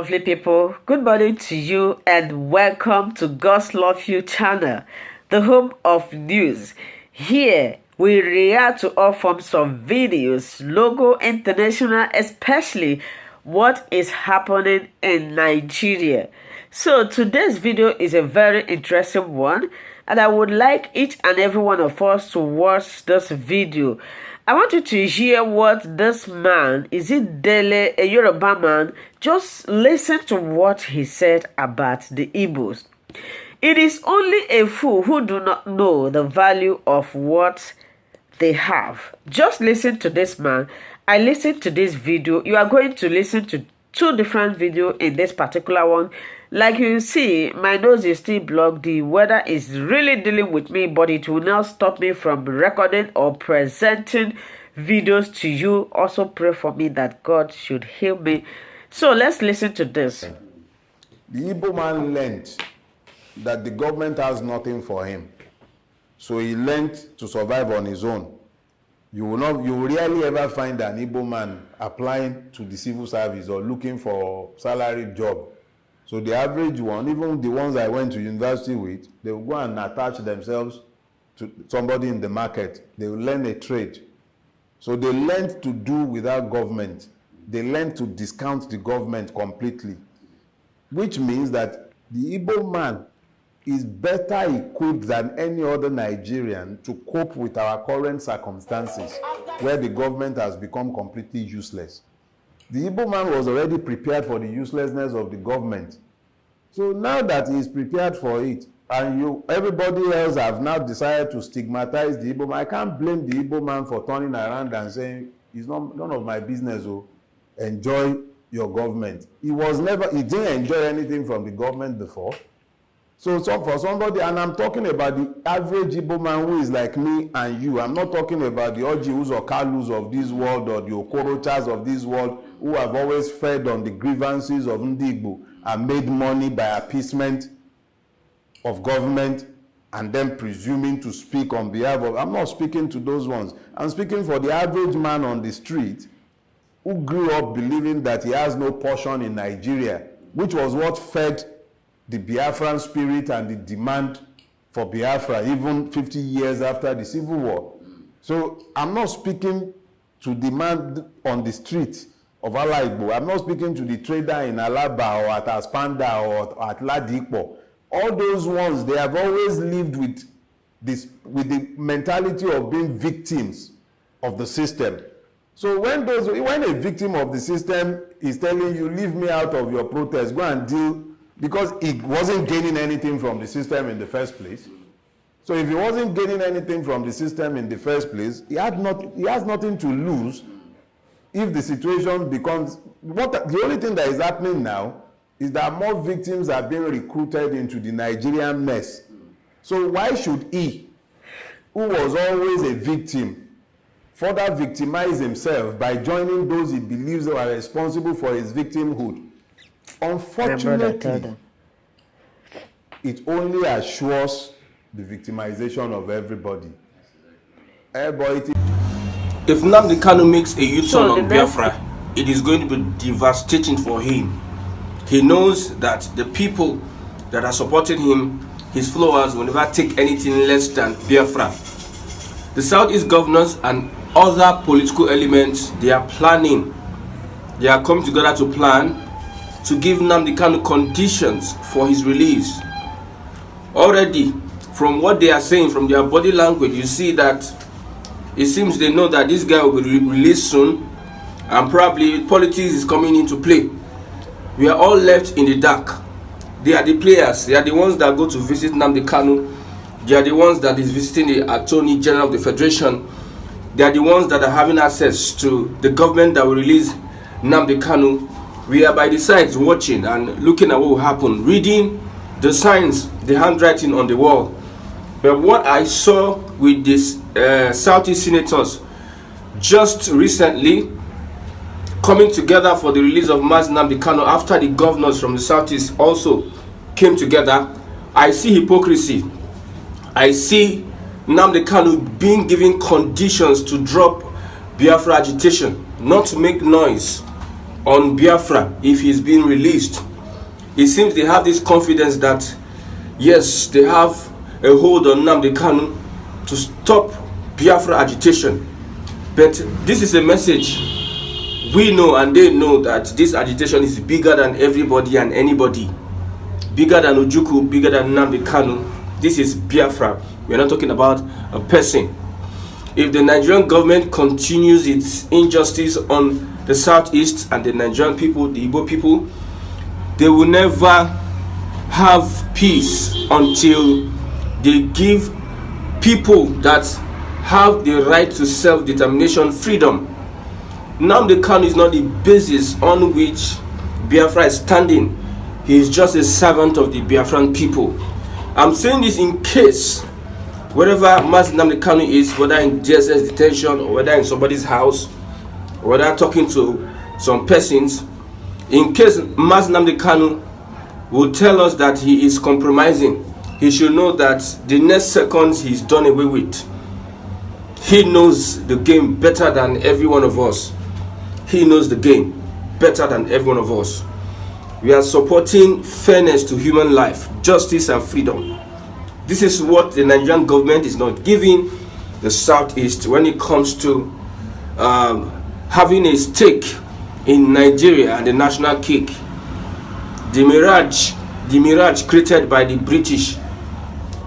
Lovely people, good morning to you and welcome to God's Love You channel, the home of news. Here we react to all forms of videos, local, international, especially what is happening in Nigeria. So today's video is a very interesting one, and I would like each and every one of us to watch this video. I want you to hear what this man, is it Dele, a Yoruba man, just listen to what he said about the Igbos. It is only a fool who do not know the value of what they have. Just listen to this man. I listened to this video. You are going to listen to two different videos in this particular one. Like you see, my nose is still blocked. The weather is really dealing with me, but it will not stop me from recording or presenting videos to you. Also pray for me that God should heal me. So let's listen to this. The Igbo man learned that the government has nothing for him. So he learned to survive on his own. You will rarely ever find an Igbo man applying to the civil service or looking for a salaried job. So the average one, even the ones I went to university with, they will go and attach themselves to somebody in the market. They will learn a trade. So they learned to do without government. They learned to discount the government completely, which means that the Igbo man is better equipped than any other Nigerian to cope with our current circumstances, where the government has become completely useless. The Igbo man was already prepared for the uselessness of the government. So now that he is prepared for it, and everybody else have now decided to stigmatize the Igbo man, I can't blame the Igbo man for turning around and saying, it's none of my business, oh, enjoy your government. He didn't enjoy anything from the government before. So for somebody, and I'm talking about the average Igbo man who is like me and you. I'm not talking about the Ojis or Kanus of this world or the Okorochas of this world who have always fed on the grievances of Nnamdi Kanu and made money by appeasement of government and then presuming to speak on behalf of. I'm not speaking to those ones. I'm speaking for the average man on the street who grew up believing that he has no portion in Nigeria, which was what fed the Biafran spirit and the demand for Biafra even 50 years after the Civil War. So I'm not speaking to the man on the street of Ala Igbo. I'm not speaking to the trader in Alaba or at Aspanda or at Ladipo. All those ones, they have always lived with the mentality of being victims of the system. So when a victim of the system is telling you, leave me out of your protest, go and deal, because he wasn't gaining anything from the system in the first place. So if he wasn't gaining anything from the system in the first place, he has nothing to lose if the situation becomes... The only thing that is happening now is that more victims are being recruited into the Nigerian mess. So why should he, who was always a victim, further victimize himself by joining those he believes are responsible for his victimhood? Unfortunately, it only assures the victimization of everybody. If Nnamdi Kanu makes a U-turn on Biafra, it is going to be devastating for him. He knows that the people that are supporting him, his followers, will never take anything less than Biafra. The Southeast governors and other political elements, they are planning. They are coming together to plan to give Nnamdi Kanu conditions for his release. Already, from what they are saying, from their body language, you see that it seems they know that this guy will be released soon, and probably politics is coming into play. We are all left in the dark. They are the players. They are the ones that go to visit Nnamdi Kanu. They are the ones that is visiting the Attorney General of the Federation. They are the ones that are having access to the government that will release Nnamdi Kanu. We are by the sides watching and looking at what will happen, reading the signs, the handwriting on the wall. But what I saw with these Southeast senators just recently coming together for the release of Mazi Nnamdi Kanu after the governors from the Southeast also came together, I see hypocrisy. I see Nnamdi Kanu being given conditions to drop Biafra agitation, not to make noise. on Biafra if he's being released. It seems they have this confidence that yes, they have a hold on Nnamdi Kanu to stop Biafra agitation. But this is a message we know and they know that this agitation is bigger than everybody and anybody. Bigger than Ojukwu, bigger than Nnamdi Kanu. This is Biafra. We're not talking about a person. If the Nigerian government continues its injustice on the southeast and the Nigerian people, the Igbo people, they will never have peace until they give people that have the right to self-determination freedom. Nnamdi Kanu is not the basis on which Biafra is standing. He is just a servant of the Biafran people. I'm saying this in case wherever Mass Nnamdi Kanu is, whether in DSS detention or whether in somebody's house, or whether talking to some persons, in case Mass Nnamdi Kanu will tell us that he is compromising, he should know that the next seconds he's done away with. He knows the game better than every one of us. He knows the game better than every one of us. We are supporting fairness to human life, justice and freedom. This is what the Nigerian government is not giving the Southeast when it comes to having a stake in Nigeria and the national cake. The mirage created by the British.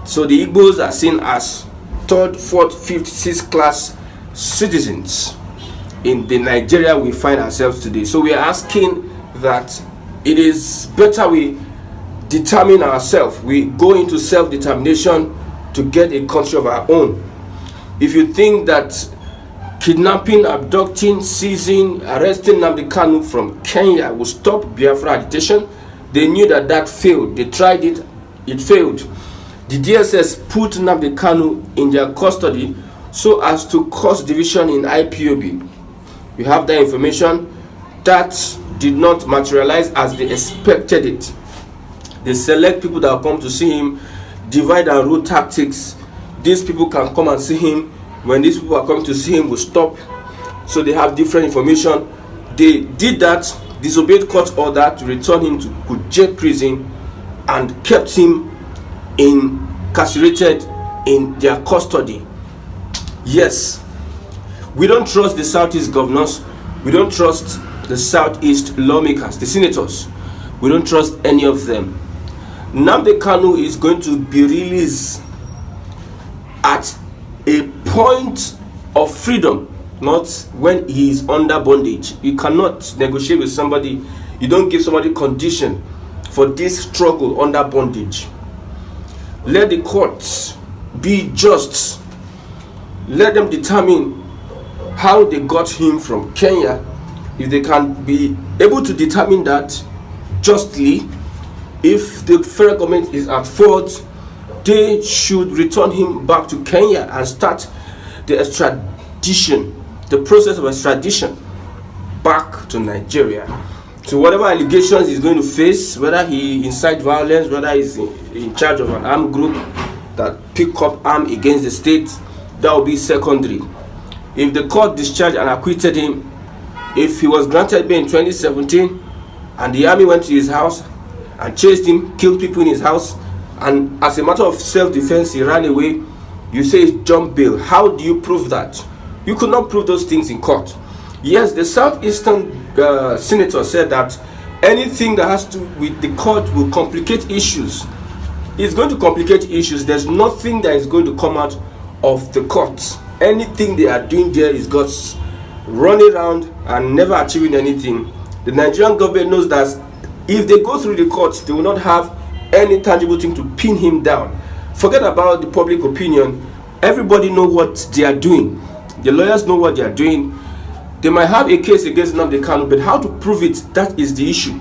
So the Igbos are seen as third, fourth, fifth, sixth class citizens in the Nigeria we find ourselves today. So we are asking that it is better we determine ourselves. We go into self-determination to get a country of our own. If you think that kidnapping, abducting, seizing, arresting Nnamdi Kanu from Kenya will stop Biafra agitation, they knew that that failed. They tried it, it failed. The DSS put Nnamdi Kanu in their custody so as to cause division in IPOB. You have that information. That did not materialize as they expected it. They select people that will come to see him, divide and rule tactics. These people can come and see him. When these people are coming to see him, will stop. So they have different information. They did that, disobeyed court order to return him to Kuje prison and kept him incarcerated in their custody. Yes, we don't trust the Southeast governors. We don't trust the Southeast lawmakers, the senators. We don't trust any of them. Nnamdi Kanu is going to be released at a point of freedom, not when he is under bondage. You cannot negotiate with somebody. You don't give somebody condition for this struggle under bondage. Let the courts be just. Let them determine how they got him from Kenya. If they can be able to determine that justly, if the federal government is at fault, they should return him back to Kenya and start the extradition, the process of extradition back to Nigeria. So whatever allegations he's going to face, whether he incite violence, whether he's in charge of an armed group that pick up arm against the state, that will be secondary. If the court discharged and acquitted him, if he was granted bail in 2017 and the army went to his house and chased him, killed people in his house, and as a matter of self-defense he ran away, you say it's jump bail. How do you prove that? You could not prove those things in court. Yes, the Southeastern senator said that anything that has to do with the court will complicate issues. It's going to complicate issues. There's nothing that is going to come out of the court. Anything they are doing there is God's running around and never achieving anything. The Nigerian government knows that if they go through the courts, they will not have any tangible thing to pin him down. Forget about the public opinion. Everybody knows what they are doing. The lawyers know what they are doing. They might have a case against Nnamdi Kanu, but how to prove it, that is the issue.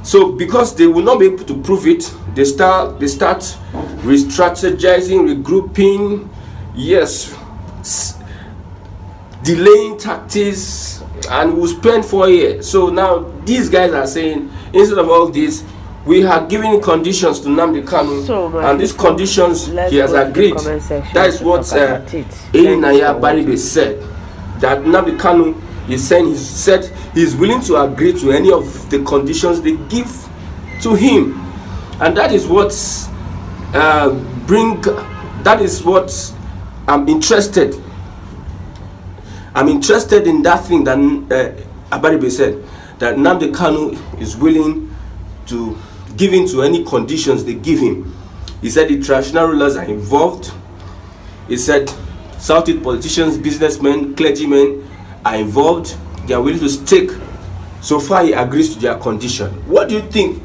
So because they will not be able to prove it, they start re-strategizing, regrouping, yes, delaying tactics, and we'll spend 4 years. So now these guys are saying, instead of all this, we are giving conditions to Nnamdi Kanu, and these conditions he has agreed. That is what Naya Baribe said. That Nnamdi Kanu is saying, he said he's willing to agree to any of the conditions they give to him. And that is what I'm interested in, that thing that Abaribe said, that Nnamdi Kanu is willing to give in to any conditions they give him. He said the traditional rulers are involved. He said Southeast politicians, businessmen, clergymen are involved. They are willing to stake. So far, he agrees to their condition. What do you think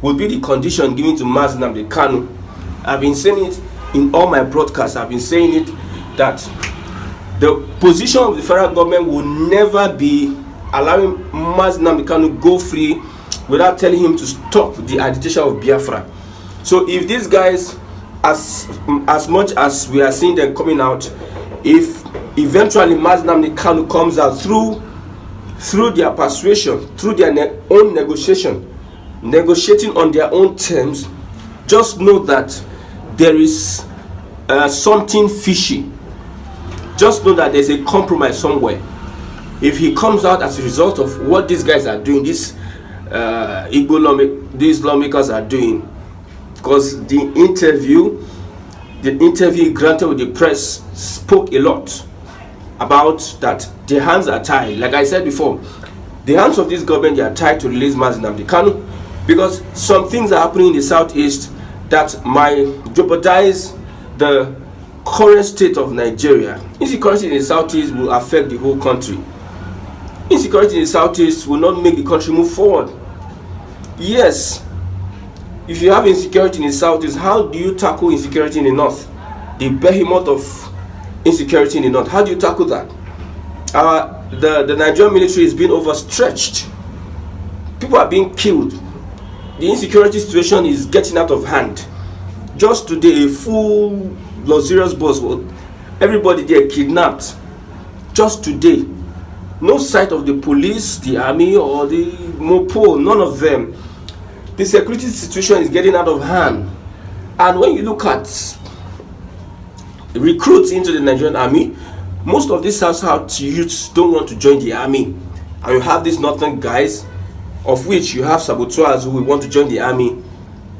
will be the condition given to Nnamdi Kanu? I've been saying it in all my broadcasts. I've been saying it that the position of the federal government will never be allowing Nnamdi Kanu go free without telling him to stop the agitation of Biafra. So if these guys, as much as we are seeing them coming out, if eventually Nnamdi Kanu comes out through their persuasion, through their own negotiating on their own terms, just know that there is something fishy. Just know that there's a compromise somewhere. If he comes out as a result of what these guys are doing, these lawmakers are doing, because the interview granted with the press spoke a lot about that their hands are tied. Like I said before, the hands of this government, they are tied to release Nnamdi Kanu, because some things are happening in the southeast that might jeopardize the current state of Nigeria. Insecurity in the southeast will affect the whole country. Insecurity in the southeast will not make the country move forward. Yes, if you have insecurity in the southeast, how do you tackle insecurity in the north? The behemoth of insecurity in the north, how do you tackle that? The Nigerian military is being overstretched. People are being killed. The insecurity situation is getting out of hand. Just today, a full luxurious bus, everybody there kidnapped. Just today. No sight of the police, the army, or the Mopo, none of them. The security situation is getting out of hand. And when you look at recruits into the Nigerian army, most of these South youths don't want to join the army. And you have these northern guys, of which you have saboteurs who will want to join the army.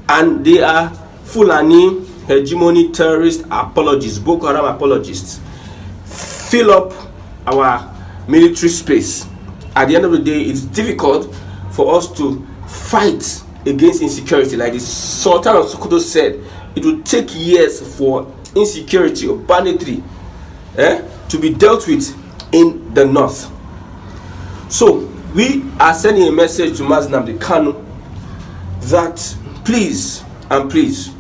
And they are Fulani, hegemony, terrorist apologists, Boko Haram apologists. Fill up our military space. At the end of the day, it's difficult for us to fight against insecurity. Like the Sultan of Sokoto said, it will take years for insecurity or banditry to be dealt with in the north. So we are sending a message to Nnamdi Kanu that please and please,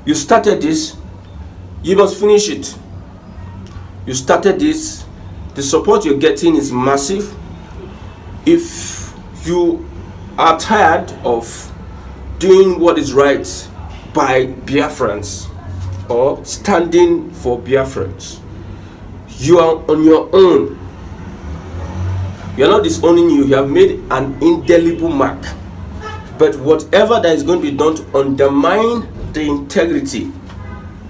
you started this, you must finish it. You started this. The support you're getting is massive. If you are tired of doing what is right by Biafrans or standing for Biafrans, you are on your own. You are not disowning you. You have made an indelible mark. But whatever that is going to be done to undermine the integrity,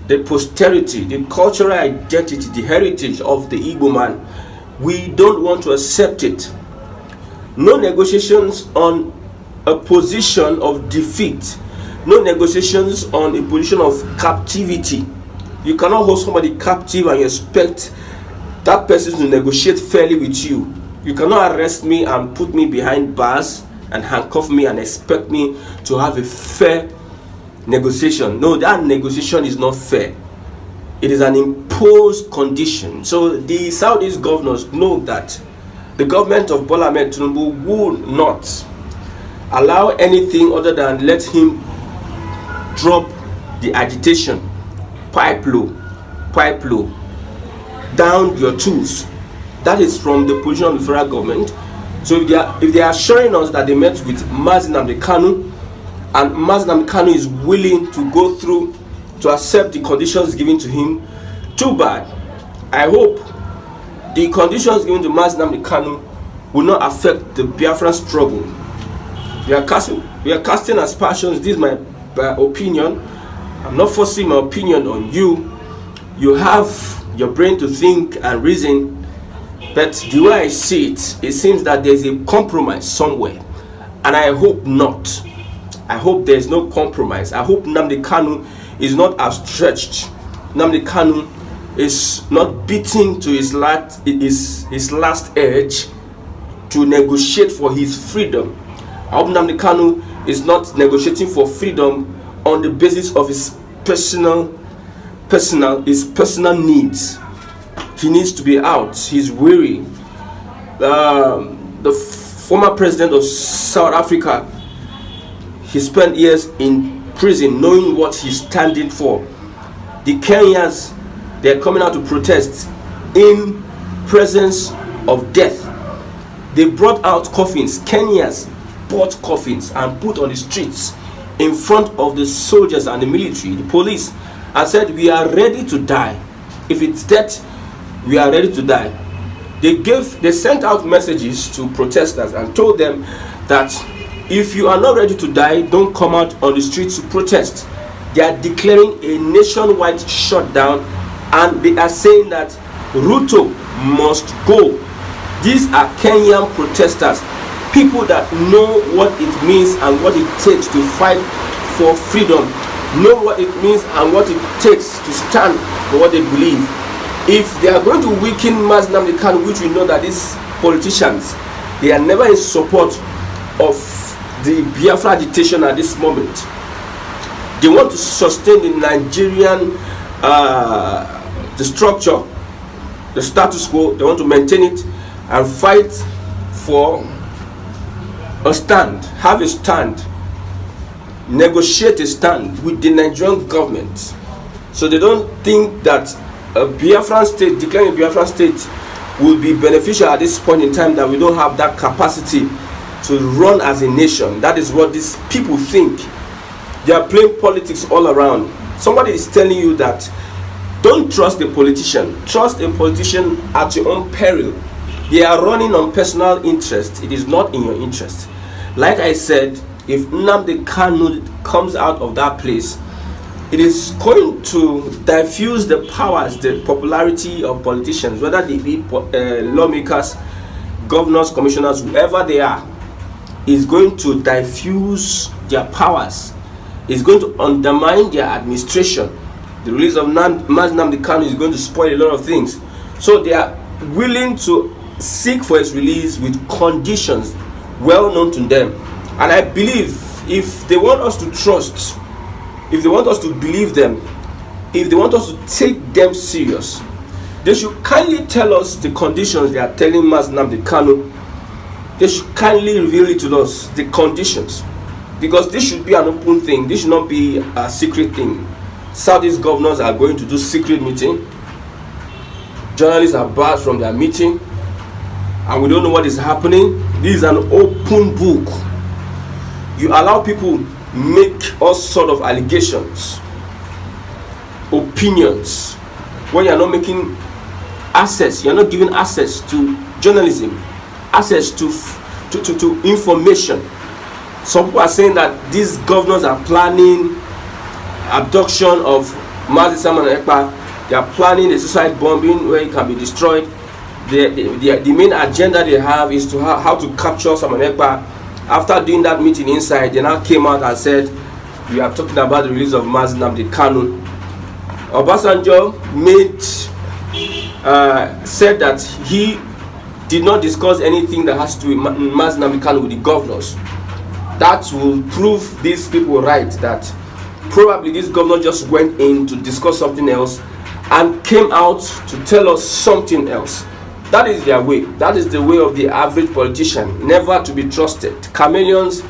the posterity, the cultural identity, the heritage of the Igbo man, we don't want to accept it. No negotiations on a position of defeat. No negotiations on a position of captivity. You cannot hold somebody captive and you expect that person to negotiate fairly with you. You cannot arrest me and put me behind bars and handcuff me and expect me to have a fair negotiation. No, that negotiation is not fair. It is an imposed condition. So the Southeast governors know that the government of Bola Ahmed Tinubu will not allow anything other than let him drop the agitation, pipe low, down your tools. That is from the position of the federal government. So if they are assuring us that they met with Nnamdi Kanu, and Nnamdi Kanu is willing to go through to accept the conditions given to him, too bad. I hope the conditions given to Nnamdi Kanu will not affect the Biafran struggle. We are casting aspersions. This is my opinion. I'm not forcing my opinion on you. You have your brain to think and reason. But the way I see it, it seems that there's a compromise somewhere. And I hope not. I hope there's no compromise. I hope Nnamdi Kanu is not outstretched. Nnamdi Kanu is not beating to his last edge to negotiate for his freedom. I hope Nnamdi Kanu is not negotiating for freedom on the basis of his personal needs. He needs to be out. He's weary. The former president of South Africa, he spent years in prison knowing what he's standing for. The Kenyans, they're coming out to protest in presence of death. They brought out coffins. Kenyans bought coffins and put on the streets in front of the soldiers and the military, the police, and said, we are ready to die. If it's death, we are ready to die. They sent out messages to protesters and told them that if you are not ready to die, don't come out on the streets to protest. They are declaring a nationwide shutdown, and they are saying that Ruto must go. These are Kenyan protesters, people that know what it means and what it takes to fight for freedom, know what it means and what it takes to stand for what they believe. If they are going to weaken Nnamdi Kanu, which we know that these politicians, they are never in support of the Biafra agitation at this moment. They want to sustain the Nigerian the structure, the status quo. They want to maintain it and fight for a stand, have a stand, negotiate a stand with the Nigerian government. So they don't think that a Biafran state, declaring a Biafran state, will be beneficial at this point in time, that we don't have that capacity to run as a nation. That is what these people think. They are playing politics all around. Somebody is telling you that don't trust a politician. Trust a politician at your own peril. They are running on personal interest. It is not in your interest. Like I said, if Nnamdi Kanu comes out of that place, it is going to diffuse the powers, the popularity of politicians, whether they be lawmakers, governors, commissioners, whoever they are. Is going to diffuse their powers. Is going to undermine their administration. The release of Nnamdi Kanu is going to spoil a lot of things. So they are willing to seek for his release with conditions well known to them. And I believe if they want us to trust, if they want us to believe them, if they want us to take them serious, they should kindly tell us the conditions they are telling Nnamdi Kanu. They should kindly reveal it to us, the conditions, because this should be an open thing. This should not be a secret thing. Southeast governors are going to do secret meeting. Journalists are barred from their meeting, and we don't know what is happening. This is an open book. You allow people make all sort of allegations, opinions, when you are not making access, you are not giving access to journalism, access to information. Some people are saying that these governors are planning abduction of Mazi Simon Ekpa. They are planning a suicide bombing where it can be destroyed. The main agenda they have is to how to capture Simon Ekpa. After doing that meeting inside, they now came out and said, we are talking about the release of Nnamdi Kanu. Obasanjo said that he did not discuss anything that has to do with Nnamdi Kanu with the governors. That will prove these people right, that probably this governor just went in to discuss something else and came out to tell us something else. That is their way. That is the way of the average politician, never to be trusted. Chameleons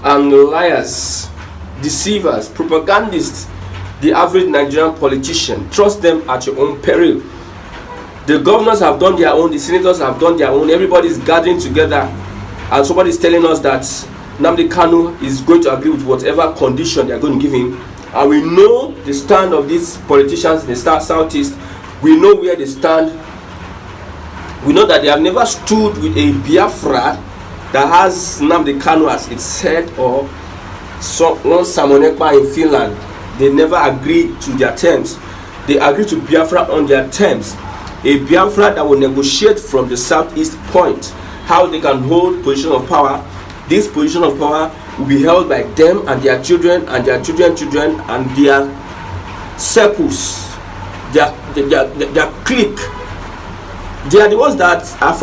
and liars, deceivers, propagandists, the average Nigerian politician. Trust them at your own peril. The governors have done their own, the senators have done their own, everybody is gathering together, and somebody is telling us that Nnamdi Kanu is going to agree with whatever condition they are going to give him. And we know the stand of these politicians in the southeast. We know where they stand. We know that they have never stood with a Biafra that has Nnamdi Kanu as its head, or one Simon Ekpa in Finland. They never agreed to their terms. They agreed to Biafra on their terms. a Biafra that will negotiate from the southeast point how they can hold position of power. This position of power will be held by them and their children and their children's children and their circles, their clique. They are the ones that are